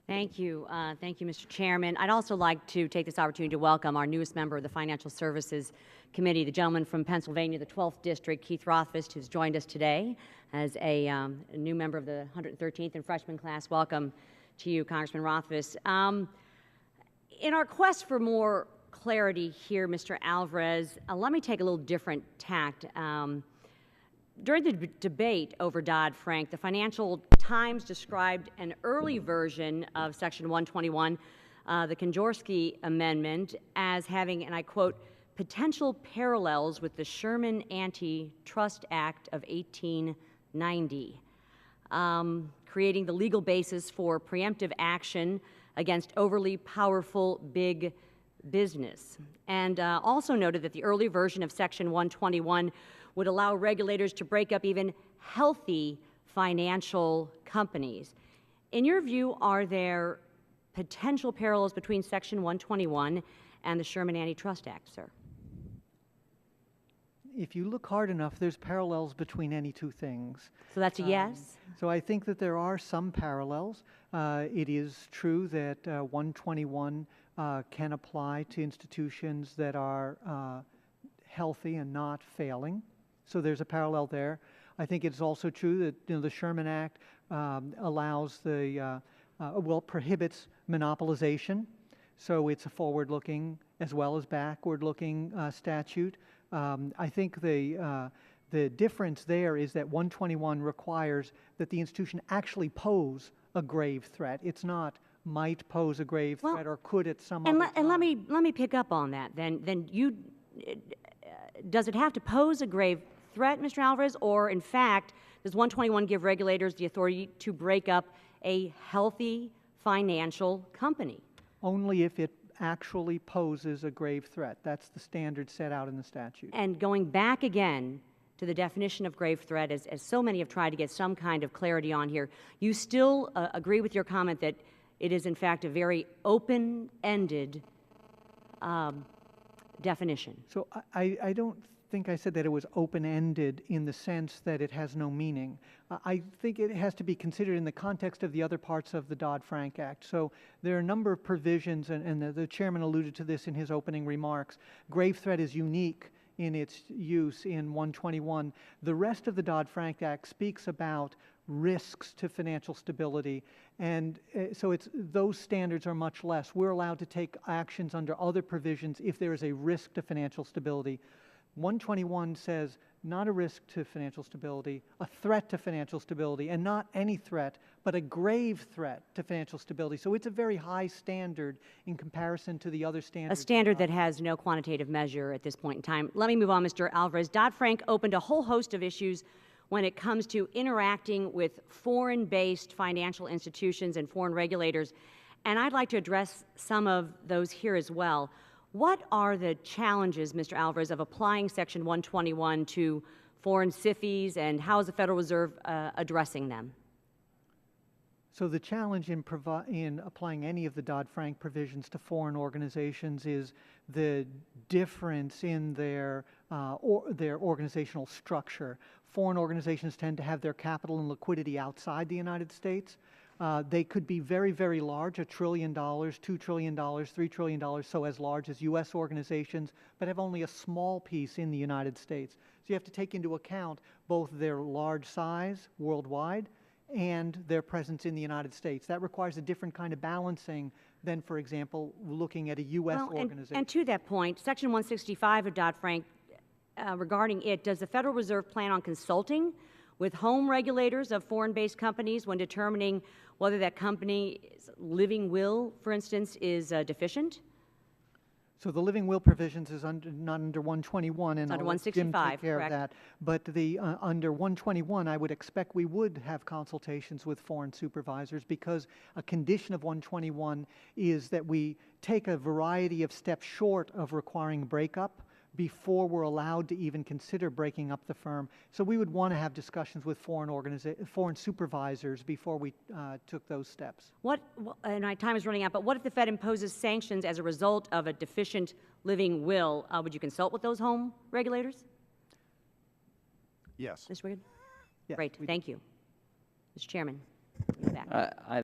Thank you, Mr. Chairman. I'd also like to take this opportunity to welcome our newest member of the Financial Services Committee, the gentleman from Pennsylvania, the 12th District, Keith Rothfuss, who's joined us today as a new member of the 113th and freshman class. Welcome to you, Congressman Rothfuss. In our quest for more clarity here, Mr. Alvarez, let me take a little different tact. During the debate over Dodd-Frank, the Financial Times described an early version of Section 121, the Konjorsky Amendment, as having, and I quote, potential parallels with the Sherman Antitrust Act of 1890, creating the legal basis for preemptive action against overly powerful big business. And also noted that the early version of Section 121 would allow regulators to break up even healthy financial companies. In your view, are there potential parallels between Section 121 and the Sherman Antitrust Act, sir? If you look hard enough, there's parallels between any two things. So that's a yes? So I think that there are some parallels. It is true that 121 can apply to institutions that are healthy and not failing. So there's a parallel there. I think it's also true that the Sherman Act allows prohibits monopolization. So it's a forward-looking as well as backward-looking statute. I think the difference there is that 121 requires that the institution actually pose a grave threat. It's not might pose a grave threat or could at some other time. And let me pick up on that. Then does it have to pose a grave threat, Mr. Alvarez, or in fact, does 121 give regulators the authority to break up a healthy financial company? Only if it actually poses a grave threat. That's the standard set out in the statute. And going back again to the definition of grave threat, as so many have tried to get some kind of clarity on here, you still agree with your comment that it is in fact a very open-ended definition? So I don't think I said that it was open-ended in the sense that it has no meaning. I think it has to be considered in the context of the other parts of the Dodd-Frank Act. So there are a number of provisions, and the chairman alluded to this in his opening remarks. Grave threat is unique in its use in 121. The rest of the Dodd-Frank Act speaks about risks to financial stability, and so those standards are much less. We're allowed to take actions under other provisions if there is a risk to financial stability. 121 says not a risk to financial stability, a threat to financial stability, and not any threat, but a grave threat to financial stability. So it's a very high standard in comparison to the other standards. A standard that has no quantitative measure at this point in time. Let me move on, Mr. Alvarez. Dodd-Frank opened a whole host of issues when it comes to interacting with foreign-based financial institutions and foreign regulators, and I'd like to address some of those here as well. What are the challenges, Mr. Alvarez, of applying Section 121 to foreign SIFIs, and how is the Federal Reserve addressing them? So the challenge in applying any of the Dodd-Frank provisions to foreign organizations is the difference in their organizational structure. Foreign organizations tend to have their capital and liquidity outside the United States. They could be very, very large, $1 trillion, $2 trillion, $3 trillion, so as large as U.S. organizations, but have only a small piece in the United States. So you have to take into account both their large size worldwide and their presence in the United States. That requires a different kind of balancing than, for example, looking at a U.S. organization. And to that point, Section 165 of Dodd-Frank, regarding it, does the Federal Reserve plan on consulting with home regulators of foreign-based companies when determining whether that company's living will, for instance, is deficient? So the living will provisions is not under 121, and under I'll let Jim 165, take care correct. of that. But under 121, I would expect we would have consultations with foreign supervisors, because a condition of 121 is that we take a variety of steps short of requiring breakup before we're allowed to even consider breaking up the firm. So we would want to have discussions with foreign supervisors before we took those steps. And my time is running out, but what if the Fed imposes sanctions as a result of a deficient living will? Would you consult with those home regulators? Yes. Mr. Wiggin? Yes, Great, thank you. Mr. Chairman, back.